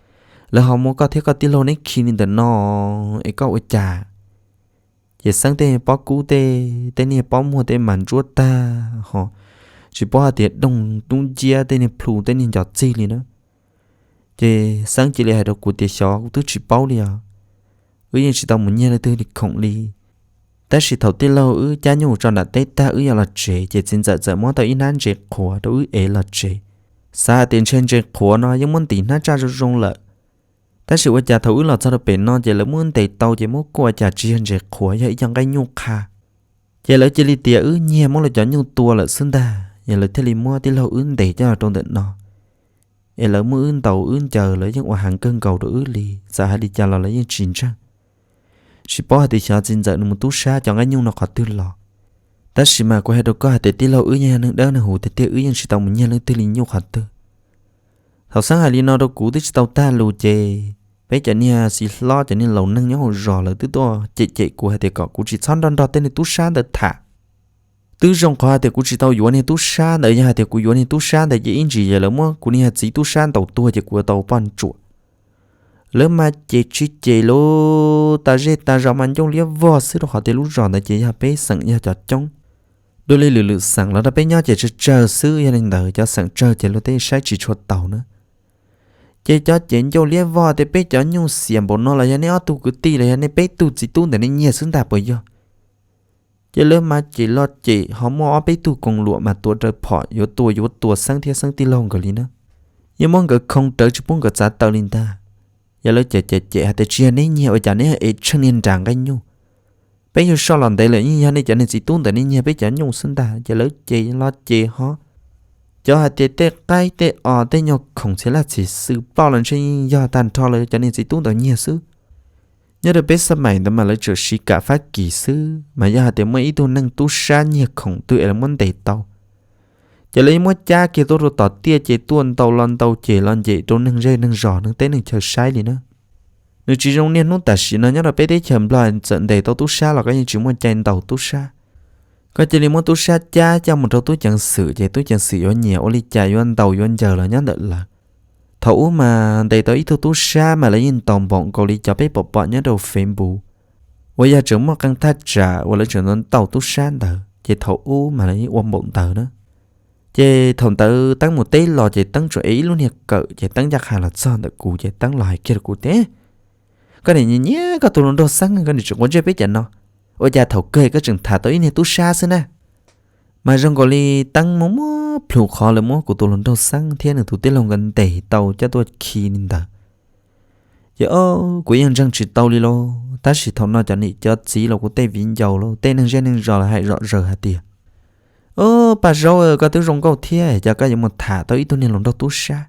Speaker 1: lỡ họ mua có thể có tia lô này khi nên tận nó ấy có ở trà vậy sáng tê bó cú tê này bó mua tê màn chuột ta họ chỉ bó tiệt đông tung chia tê này plu tê này giọt chi liền đó vậy sáng chỉ là được của tiệt xó cũng chỉ bao liền ư chỉ tao muốn nghe là tư thì khổng li ta chỉ thầu tiên lâu cha nhủ cho là tết ta là chế chỉ xin giờ món tao in ăn chế khổ đâu là chế xa tiền trên chế khổ nó nhưng muốn tiền nó ra rồi rong lợ ta chỉว่าcha thầu là sao được nó chỉ là muốn tây tàu chỉ muốn qua cha chiên chế khổ vậy chẳng cái nhu kha chỉ là chỉ li tiệt nhẹ muốn là cho nhu tua là xứng ta giờ là thế li mua tiên lâu để cho trong tận nó giờ là mua tàu chờ lấy những hàng cân cầu đồ li sao hai đi cha là lấy những chuyện ra chỉ bỏ thì cho xin giờ một tú sa cho anh nhung nó khó tư lọ ta chỉ mà qua đâu có thể tí lâu nha nước đó là hủ thì tiêu nhưng chỉ tao mình nha lên tư linh nhung khó tư thầu sáng hai nó đâu cũ thì tao ta lù chê bây giờ nha chỉ lo cho nên lâu nâng nhớ hồ rò là tứ to chệ của hai thì cọ cũ chỉ son đòn tên này tú sa để thả tứ trong khó thì cũ chỉ tao yuan này tú sa để nha thì cũ yuan này tú sa để chỉ in chỉ giờ là mua cũ nha chỉ tú sa tàu tua chỉ của tàu pan chuột lỡ mà chế lô ta rõ mà trong liếc vò xứ đó họ tới lúc rõ là chế ha bé sẵn ya cho trong đôi lấy lử sẵn là đã bé nhau chế chờ xứ ya nên đợi cho sẵn chờ chế lô tới sai chỉ chuột tàu nữa chế cho chế trong liếc vò thì bé cho nhung xiêm bộ nó là ya nên tu cứ ti là ya nên bé tu chỉ tu để nên nhẹ xứng đạp bởi do chế lỡ mà chế lo chế họ mua bé tu cùng lụa mà tua trời phỏ yếu tua sang ti lông cái gì nữa nhưng mong cái không trở chỉ muốn cái giá tàu linh ta giờ lấy chạy hạt chia này nhiều ở chỗ này ở chân niên tràng cái nhu bây giờ sao làm đây là như này cho nên chỉ tuôn tại nên nhiều bây giờ nhung sinh ta giờ lấy chạy lo chạy họ cho hạt tê cái tê tê nhau không sẽ là chỉ sự bao lần trên do tàn thọเลยcho nên chỉ tuôn tại nhiều sự nhớ được biết sắp mày mà lấy trở sĩ cả phát kỳ sư mà do hạt mấy tu năng tu sa nhiều không tự là muốn đầy tàu giờ lấy mỗi cha kia tôi rồi tỏ tia chạy tuôn tàu lon chạy tôi nâng rơi nâng giò nâng té nâng chờ sai đi nữa nếu chỉ trong niên nó ta chỉ nó nhớ là bé đấy chậm lại trận đầy tàu tú sa là cái gì chỉ muốn chạy tàu tú sa có chỉ lấy mỗi tú sa cha một tàu tú chẳng xử chạy tú chẳng xử ở nhiều ô li chạy vô tàu vô chờ là nhớ đợi là thấu mà đầy tàu ít tú sa mà lấy nhìn tòng bọn cầu li cho bé bọt nhớ đầu phèn bù bây giờ trưởng một căn thắt trả và lấy trưởng tàu tú sa tờ chạy thấu mà lấy ôm bọn tờ nữa chế thằng tự tăng một tí lò chế tăng chỗ ý luôn nhiệt cỡ chế tăng giặc hàng là son được cụ chế tăng loài kia cụ thế cái này nhé có tụi nó đồ sáng cái này chúng có chơi biết chẳng nó ôi cha thầu kê cái trường thả tới này tú xa xưa nè mà trong gọi li tăng móng phù khó là móng của tụi nó đồ sáng thiên là tụi tiết lòng gần tẩy tàu cho tôi khi nên ta giờ của dân răng chỉ tàu đi lô ta chỉ thầu nó cho nị cho chỉ là của tây vĩnh dầu lô tây năng gen năng rõ là hay rõ rờ hạt tiền bà rồi có thứ rong câu thế giờ có những một thả tới ít tôi nên lòng đâu tú xa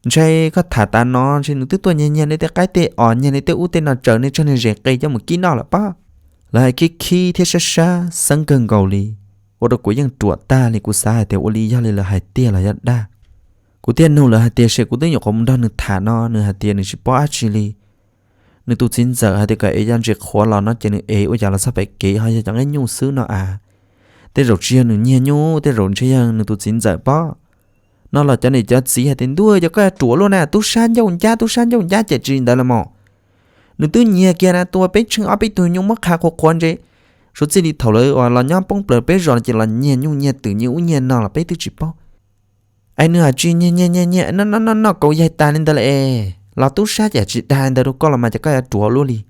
Speaker 1: chạy có thả ta nó trên thứ tôi nhẹ nhẹ để cái tê ỏn nhẹ để u tên nào trở nên cho nên rẻ cây cho một kỹ nào là ba lại cái khi thế xa xa sân cần cầu li ô đâu của những chuột ta thì của xa thì ô li do là hai tia là đa của tiền nô là hai tia sẽ của tôi nhọc không đó nữa thả nó nữa hai tia nữa chỉ bỏ actually nữa tôi xin giờ hai tia cái ấy dân việc khó là nó chỉ nữa ấy ôi giờ là sao phải kỹ hay chẳng cái nhu xứ nó thế rồi chia nữa nhẹ nhu thế rồi chia nữa tôi xin giờ bỏ nó là cho này cho xí hay tên đuôi cho cái chúa luôn nè tôi san cho cha chạy chuyện đó là mỏ nữa tôi nhẹ kia nè tôi biết chừng ở biết tôi nhung mất khá khó khăn chứ số gì đi thầu lời hoặc là nhóm bông bờ biết rồi chỉ là nhẹ nhung nhẹ tự nhiên nhẹ nó là biết tôi chỉ bao ai nữa chỉ nhẹ nó cầu dây ta nên đó là tôi sát chạy chuyện ta nên đó có là mà cho cái chúa luôn đi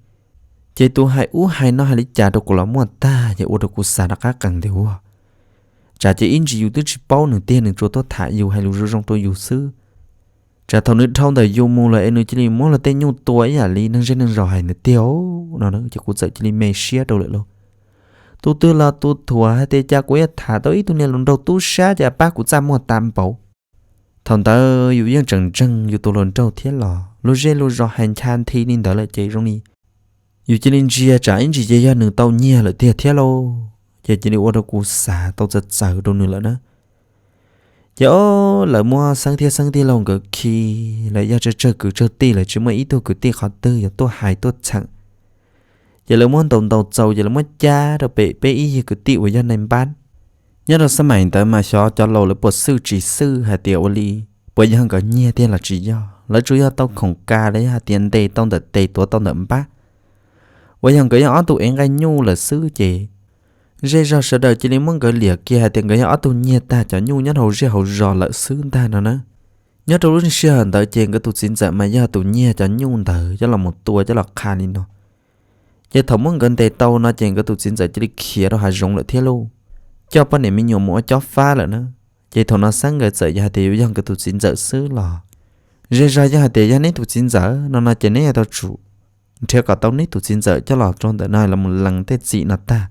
Speaker 1: chỉ tôi hay hay nó hay lý trả được của nó mua ta chỉ được của xã đặc càng đều chả chỉ in chỉ tôi chỉ bao nửa tiền nửa chỗ tôi thả yêu hay lúa trong tôi yêu sư chả thầu nửa thâu đời yêu mua là nửa chỉ li mua là tên nhau tuổi à li nâng trên nâng rồi nửa tiêu nó nữa chỉ cũng dạy chỉ li mê xía đâu lại luôn tôi tư là tôi thua hay tên cha của thả tới tôi nên lần đầu tôi xá chả bác của cha mua tam bảo thằng ta yêu yên trần trân yêu tôi lần đầu thiết lò lúa dê lúa rồi hành chan thi nên đó là chơi trong đi yêu chỉ nên chia trả in chỉ chơi nửa tàu nhẹ là thiết thiết lô chỉ đi qua đâu cũng xả tao giật sợ đâu nữa nữa giờ lại mua sang thiên lòng cái khi lại giờ chơi cứ chơi ti lại chỉ mới ít tôi cứ ti khó tư giờ tôi hài tôi chẳng giờ lại muốn tổng đầu giàu giờ lại muốn cha rồi bể ý cứ ti của dân này bán nhớ là sớm mạnh tới mà cho lâu lại bột sư chỉ sư hay tiểu li bởi giờ có nhẹ tiền là chỉ do lấy chủ yếu tao không ca đấy hà tiền tê tao đợt tê tôi tao đợt bác bởi giờ cái nhỏ tụi em gai nhu là sư chị dễ ra sợ đời chỉ lấy muốn gửi liệt kia hai tiền gửi ở tụi nhẹ ta cho nhu nhất hậu dễ hậu rò lợi xứ ta nó nữa nhớ trong lúc xưa hẳn tới chuyện cái tụi xin dạy mà giờ tụi nhẹ cho nhu tới cho là một tuổi cho là khá đi nó giờ thầu muốn gần tề tàu nó chuyện cái tụi xin dạy chỉ đi khía đâu hà rong lợi thế luôn cho bên này mình nhiều mỗi chó pha lại nữa giờ thầu nó sáng gửi dạy hai tiền dân cái tụi xin dạy xứ lò dễ ra cho hai tiền nên tụi xin dạy nó chỉ nên tao chủ theo cả tao nên tụi xin dạy cho lò trong đời này là một lần tết gì nó ta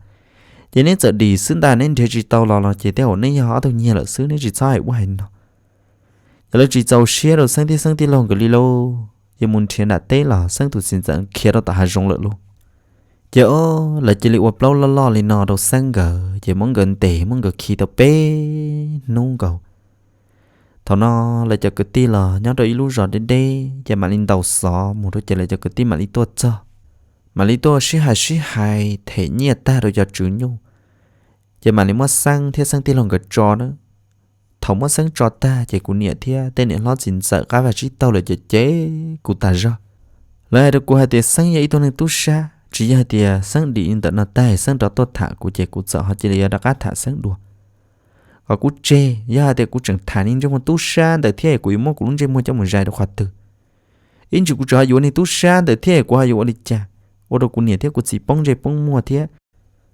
Speaker 1: chỉ nên giờ đi xứng ta nên chỉ tàu là chỉ theo nên họ tôi nhiều là xứ nên chỉ sai quá hình nó giờ chỉ tàu xe rồi sang tí lòng cái lilo giờ muốn tiền đã té là sang tụi xin dẫn kia đó ta hay rong lợi luôn giờ là chỉ liệu lâu lo lên nó đâu sang gờ giờ muốn gần tệ muốn gần khi tao bé nung cầu thằng nó là cho cái tí là nhớ đôi lúc rồi đến đây giờ mà lên tàu xó một đôi giờ là cho cái tí mà đi tuột cho mà lý do sĩ hài thể nhẹ ta rồi cho chữ nhau giờ mà lý mất sang theo sang tiên lòng cái trò nữa thầu mất sang trò ta chỉ của nhẹ theo tên nhẹ lo xin sợ cá và chỉ tao là chỉ chế của ta ra lại được của hai tiền sang vậy tôi nên tu sa chỉ hai tiền sang đi in tận nó tay sang trò tốt thả của chế của sợ họ chỉ là đã cá thả sang đùa và của chế giờ hai tiền của chẳng thả in trong một tu sa để theo của mua của luôn chế mua trong một dài được hoạt từ in chỉ của trò yêu này tu sa để theo của hai yêu đi cha ô đâu cũng nhiều thế cũng chỉ bông dây bông mua thế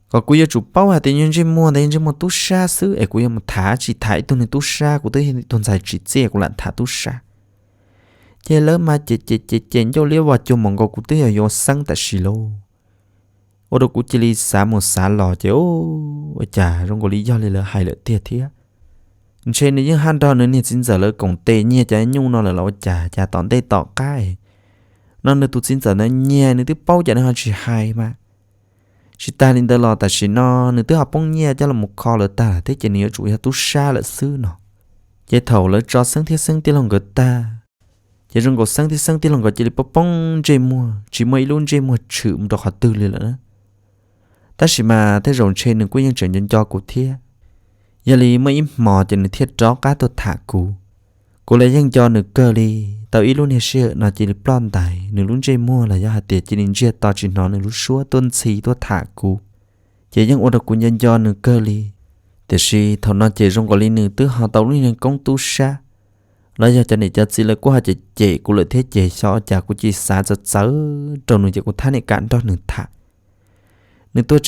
Speaker 1: còn cũng yêu chủ bao hạt tiền dây mua đấy dây mua tu sa xứ ấy cũng yêu một thả chỉ thải tôi nên tu sa của tôi hiện tồn tại chỉ dễ của lặn thả tu sa chơi lớn mà chơi cho liêu vào cho mong của tôi yêu sang tại xí lô ô đâu cũng chỉ li xả một xả lò chứ ô chả trong có lý do là hay lợi thiệt thế trên này những han đo nữa nên xin giờ lỡ cổng tê nhẹ cho nhung nó là lỗ chả tỏn tê tọ cái nó nữa tụi xin giờ nó nhẹ nữa tụi bao giờ nó chỉ hay mà chỉ ta nên tao lo ta chỉ nó nữa tụi học bông nhẹ cho là một kho là ta thế chỉ nếu chủ yếu tụi xa là xứ nó chỉ thầu là cho sáng tiếng lòng người ta chỉ trong cuộc sáng tiếng lòng người chỉ là bông dây mua chỉ mấy luôn dây mua chữ một đọc họ tư liền nữa ta chỉ mà thế rồi trên đừng quên những chuyện nhân cho của thiết giờ li mấy mò cho nên thiết chó cá tôi thả cụ lấy dân cho nửa cơ li tao ít luôn hết nó chỉ là plon tài nửa luôn chơi mua là do hạt tiền chỉ nên chia to chỉ nó nửa lúc xúa tôn xì tôi thả cụ chỉ những ô đặc của nhân do nửa cơ li thì si thằng nó chỉ trong cái li nửa tứ họ tao luôn công tu sa lấy cho nên cho chỉ là qua chỉ cụ lợi thế chỉ cho chả cụ chỉ xả cho xớ trong nửa chỉ cụ thay này cản đó nửa thả nửa tôi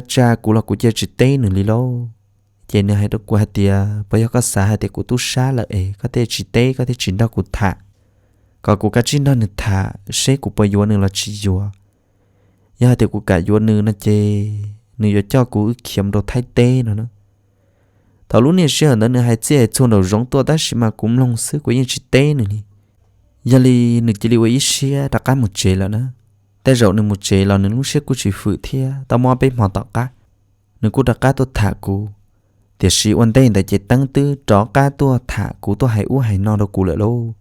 Speaker 1: cha cụ là cụ chỉ tê nửa li lô chỉ nửa hay đó qua tiền bây giờ có xả hay thì cụ tu sa là có thể chỉ tê có thể chỉ đó cụ thả còn của các chính đó nữa thả sẽ của bây giờ nữa là chỉ vô giờ thì của cả vô nữa nó chê nữa cho của kiếm đồ thay tê nữa thầu lúc này sẽ ở đó nữa hai chế chôn đầu giống tua ta xí mà cũng long xứ của những chị tê nữa đi giờ li nửa chỉ li với xe đã cá một chế là nữa té rậu nửa một chế là nửa lúc xe của chị phụ thia tao mua bên mỏ tọt cá nửa của đặc cá tôi thả cú thì sĩ quan tên tại chế tăng tư chó cá tôi thả cú tôi hay uống hay no đâu cú lại lô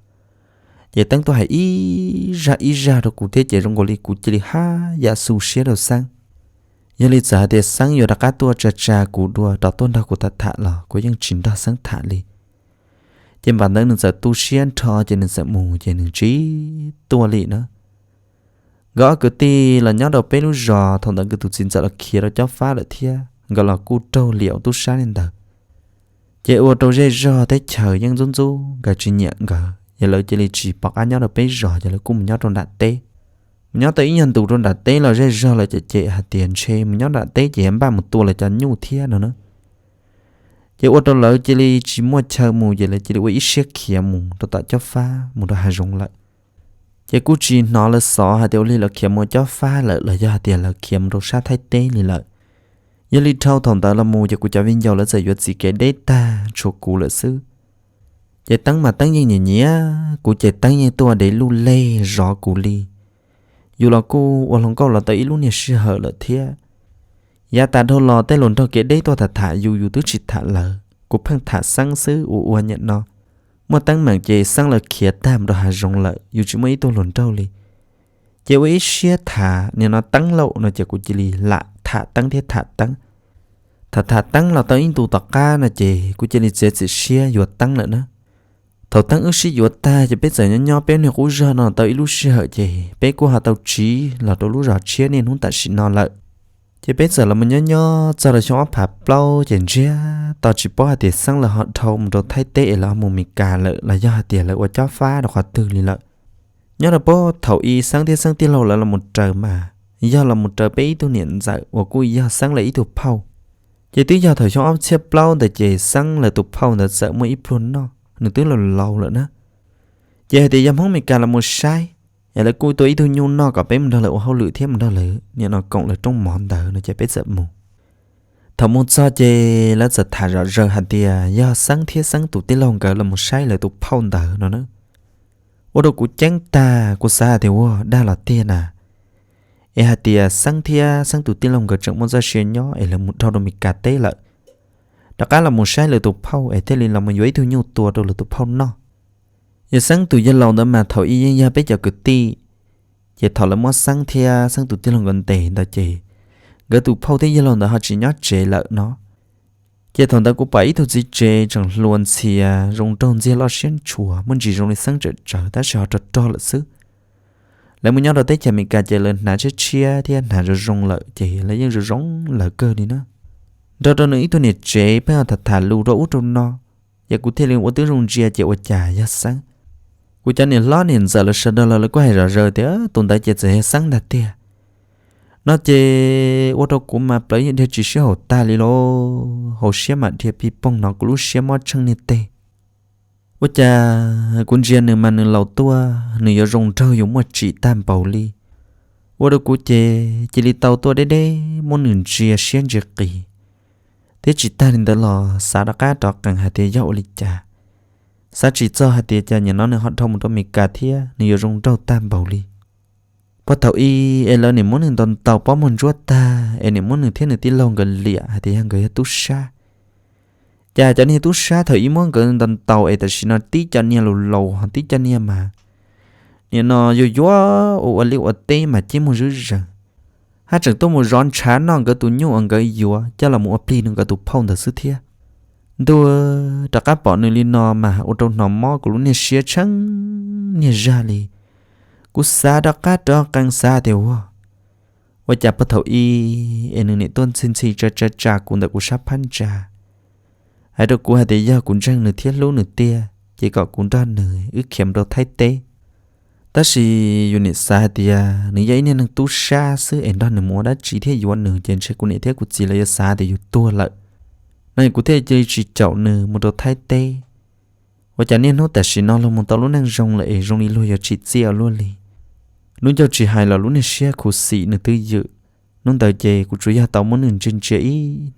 Speaker 1: chế tăng tôi hay ý ra đâu cú thế chế trong gọi li cú chỉ li ha ya su xe đâu sang giờ li trả thì sang giờ đặc cá tôi cha cú đua đào tôn đào cú ta thả là của những chính đào sang thả li trên bản thân nó sẽ tu xuyên cho trên nó sẽ mù trên nó trí tua lị nữa gõ cái ti là nhớ đầu bé lúc giò thằng đó cái tụi xin sợ là kia nó cho phá lại thia gọi là cu trâu liệu tu sáng lên đời chế ô trâu dây giò tới chờ nhưng run run cái chuyện nhẹ gờ giờ lời chỉ là chỉ bọc anh nhớ đầu bé giò giờ lời cùng nhớ trong đạn tê nhớ tới nhân tụ trong đạn tê là dây giò là chế hạt tiền chê nhớ đạn tê chỉ em ba một tua là cho nhu thia nữa chỉ ô tô lỡ chỉ mua chờ mù vậy là chỉ được ít xe kia mù tôi tạo cho pha mù đó hay rung lại chỉ cú chỉ nó là sọ hay tiêu li là kia mua cho pha lại là do tiền là kia mua sát thay tê li lại giờ li thâu thòng ta là mù chỉ cú cho viên dầu là giờ gì cái data cho cú là xứ chỉ tăng mà tăng như nhỉ cú chỉ tăng như tôi để lu lê rõ cú li dù là cú ở lòng câu là tới lu này sẽ hở là thiệt giá ta đâu lo tới lồn đâu kia đấy tôi thả dù tôi chỉ thả lờ cũng phăng thả sang xứ u nhận nó mà tăng mạng chè sang là kia tam đồ hà rong lợ dù chỉ mấy tôi lồn đâu li chè ấy xia thả nên nó tăng lậu nó chè của chỉ li lạ thả tăng thế thả tăng là tới tụ tạc ca là chè của chỉ li chè xia dù tăng nữa thầu tăng ước xí dù ta chỉ biết giờ nhỏ bé này cũng ra nó tới lúc xia hở chè bé của họ tàu trí là tôi lúc rõ chia nên không tại xí nó lợ chỉ biết giờ là mình nhớ giờ là chúng phải bao tiền chia tao chỉ bỏ hạt tiền sang là họ thâu rồi thay tệ là một mình cả lợi là do hạt tiền lợi của cháu phá được họ từ liền lợi nhớ là bỏ thầu y sang tiền lâu là một trời mà do là một trời bé tôi niệm dạy của cô do sang là ít tụt phao chỉ tí giờ thời chúng ông chia bao để chỉ sang là tụt phao là sợ mấy ít luôn nó nửa tiếng là lâu rồi đó chỉ thì dám không mình cả là một sai là cô tôi ý tôi nhung nó cả bé mình đó là hậu lự thêm mình đó là nhưng nó cộng là trong món đời nó chạy bé sợ mù thằng muốn cho chơi là giật thả rõ rờ hạt tiền do sáng thiết sáng tụt tí lòng cả là một sai là tụt phong đời nó nữa ô đâu cũng tránh ta của xa thì ô đa là tiền à hạt tiền sáng thiết sáng tụt tí lòng cả chẳng muốn ra xuyên nhỏ là một thao đồ mình cả tế lợi đó cả là một sai là tụt phong thế nên là mình dưới tôi nhung tua đâu là tụt phong nó giờ sáng tụi dân lòng đó mà thầu y dân bây giờ cứ ti giờ thầu là mua sáng thia sáng tụi dân lòng gần tệ đó chị gỡ tụi phao thế dân lòng đó họ chỉ nhớ chế lợ nó giờ thằng ta cũng bảy tụi gì chế chẳng luôn xìa rong tròn gì lo xuyên chùa muốn chỉ rong đi sáng trở ta sẽ họ cho là xứ lại muốn nhớ đầu tết chả mình cả chế lên nãy chia thì nãy rồi rong lợ chị lấy những rồi rong lợ cơ đi nữa đó nữa ít tụi này chế bây giờ thật thà lưu đó út trong nó giờ cũng thấy liên quan tới rong chia chế ở trà giá sáng cú cho nên lo nên giờ là sợ đó là có hay rồi thế tồn tại chỉ sẽ sáng đặt tiền nó chỉ ô tô cũng mà lấy những thứ chỉ số hồ ta li lo hồ xe mà thì bị bong nó cũng lúc xe mót chân như tê ô cha cũng riêng nữa mà nữa lâu tua nữa rong trâu dùng một chỉ tam bảo li ô tô cũng chỉ li tàu tua đấy muốn nửa chia xuyên giật kỳ thế chỉ ta nên đó là xã đã cá đọt càng hạt tiền dạo li cha sao chỉ cho hạt tiền cho nhà nó nên họ thông một đôi mì cà thia nhiều rong trâu tam bảo li bắt đầu y em lên muốn nên toàn tàu bỏ mòn ruột ta em muốn nên thế này tí lâu gần lịa hạt tiền hàng người tu sa cha cho nên tu sa thời ý muốn gần toàn tàu em tại xin nó tí cho nên lâu tí cho nên mà nên nó vô vô ở liệu ở tây mà chỉ muốn rửa rửa hát chẳng tôi một rón chán nó cái tụ nhung ăn cái vô cho là một pli nó cái tụ phong thật sự thiệt đua đã các bọn người liên nó mà ở trong nó mò của lúc này xia trắng nhà ra li cú xa đã các đó càng xa thì và chả bắt đầu y em này tôn xin si cha cũng đã cú sắp phán cha hay đó cú hay để giờ cũng răng nửa thiết lú nửa tia chỉ có cũng ra nửa ước khiêm đâu thay tế ta chỉ unit xa thì nửa giấy nên tu xa xứ em đó nửa mua đã chỉ thế yuan nửa trên xe của nửa thế của chỉ là xa thì tua lại này cụ thể chỉ chậu nửa một đồ thay tê và chả nên nó tại chỉ nó là một tàu lúc năng rong lại rong đi luôn giờ chỉ chia luôn đi lúc cho chỉ hai là lúc này xe của xị nửa tư dự lúc tới chơi của chủ nhà tàu muốn nửa trên chế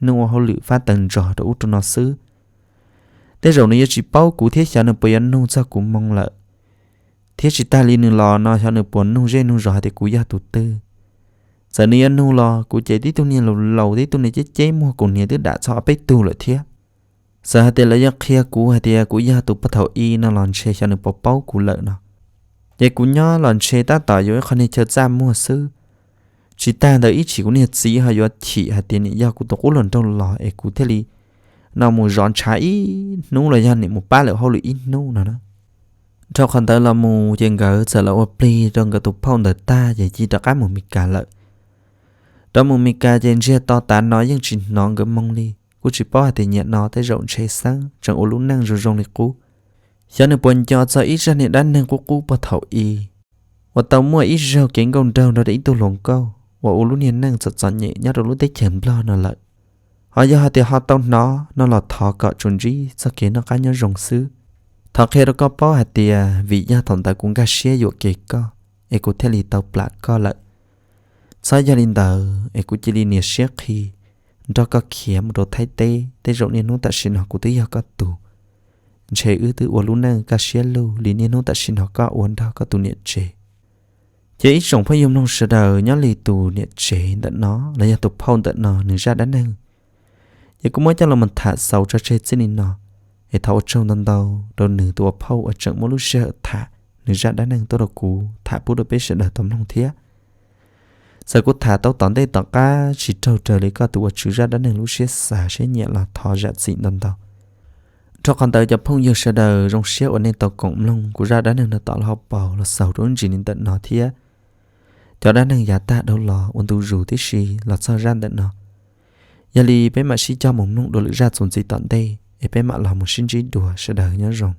Speaker 1: nó họ lựa phát tầng trò để út cho nó xứ thế rồi nó chỉ bao cụ thiết cho nó bây giờ nung cho cụ mong lợ thiết chỉ ta li nung lò nó cho nó buồn nung dê nung rồi thì cụ gia tụt tư giờ này nung lò cụ chạy đi tụi này lâu lâu đi tụi này chết mua cụ này đứa đã cho bê tu lại thiết giờ thì là giấc kia cụ hay thì cụ gia tụt bắt đầu y nó lòn xe cho nó bỏ bao cụ lợ nó vậy cụ nhớ lòn xe ta tỏ vô con này chờ ra mua sư chỉ ta đợi ít chỉ cụ này gì hay vô chỉ hay tiền này do cụ tổ cụ lần trong lò ấy cụ thế li nào mù rón trái nung là do này một ba liệu hậu lụy ít nung nào đó cho con tới là mù trên gỡ sợ là ô pli trong cái tụp phong đời ta vậy chỉ đã cái một mì cà lợi đó một mì cà trên chia to tán nói nhưng chỉ nó gỡ mong đi cú chỉ bỏ thì nhẹ nó tới rộng chế sáng chẳng ô lú năng rồi rong này cú cho nên buồn cho ít ra này đan năng cú bắt thầu y và tàu mua ít rau kiến công trâu đó để tôi lồng câu và ô lú niên năng giật giật nhẹ nhá rồi lú tới chèm lo nó lợi họ giờ thì họ tao nó là thọ cọ chuẩn gì sao kiến nó cá nhớ rồng xứ thọ khi đó có bỏ hạt tiền vì gia thằng ta cũng gà xé dụ kề co em cũng theo li tàu plạt co lợi sau gia đình tàu em cũng chỉ đi nè xé khi đó có kiếm đồ thay tê tê rộng nên nó ta xin họ cũng tới giờ có tù chế ư từ uốn lún năng gà xé lâu lý nên nó ta xin họ có uốn đó có tù nè chế chế ít sống phải dùng nông sờ đời nhớ li tù nè chế tận nó là nhà tụ phong tận nó nửa ra đánh năng vậy cũng mới cho là mình thả sầu cho chế xin nó để tháo trong tân đầu đầu nửa tua phâu ở trận mỗi lúc sợ thả nửa ra đã năng tôi đầu cú thả bút được biết sẽ đợi tóm lòng thiết giờ cú thả tao tóm đây tao cá chỉ trâu trời lấy có tụi chữ ra đã năng lúc sẽ xả sẽ nhẹ là thò ra xịn tân đầu cho con tới cho phong nhiều sợ đời trong xéo ở nên tao cộng lòng cú ra đã năng là tao là học bảo là sầu đốn chỉ nên tận nó thiết cho đã năng giả ta đâu lò ôn tu rủ tí xì là sao ra tận nó giờ li bé mà xí cho mồm nung đồ lưỡi ra chuẩn gì tận đây em bé mà làm một sinh trí đùa sẽ đời nhớ rồng